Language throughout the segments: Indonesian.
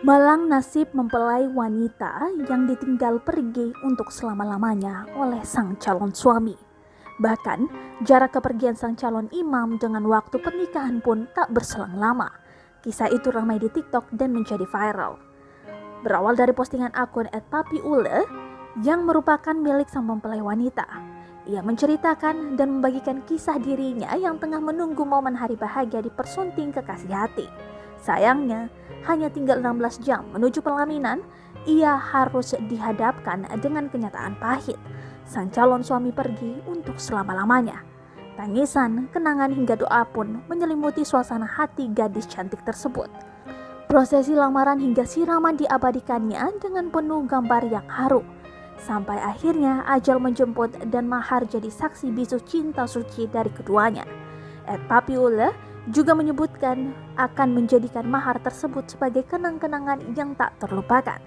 Malang nasib mempelai wanita yang ditinggal pergi untuk selama-lamanya oleh sang calon suami. Bahkan, jarak kepergian sang calon imam dengan waktu pernikahan pun tak berselang lama. Kisah itu ramai di TikTok dan menjadi viral. Berawal dari postingan akun @papiule yang merupakan milik sang mempelai wanita. Ia menceritakan dan membagikan kisah dirinya yang tengah menunggu momen hari bahagia dipersunting kekasih hati. Sayangnya, hanya tinggal 16 jam menuju pelaminan, ia harus dihadapkan dengan kenyataan pahit. Sang calon suami pergi untuk selama-lamanya. Tangisan, kenangan hingga doa pun menyelimuti suasana hati gadis cantik tersebut. Prosesi lamaran hingga siraman diabadikannya dengan penuh gambar yang haru. Sampai akhirnya ajal menjemput dan mahar jadi saksi bisu cinta suci dari keduanya. @papiule juga menyebutkan akan menjadikan mahar tersebut sebagai kenang-kenangan yang tak terlupakan.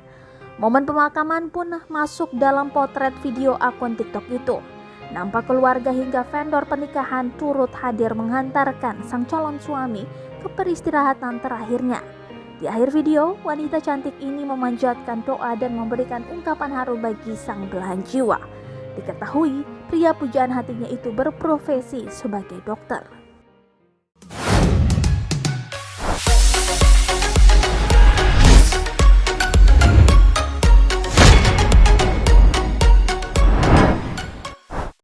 Momen pemakaman pun masuk dalam potret video akun TikTok itu. Nampak keluarga hingga vendor pernikahan turut hadir menghantarkan sang calon suami ke peristirahatan terakhirnya. Di akhir video, wanita cantik ini memanjatkan doa dan memberikan ungkapan haru bagi sang belahan jiwa. Diketahui, pria pujaan hatinya itu berprofesi sebagai dokter.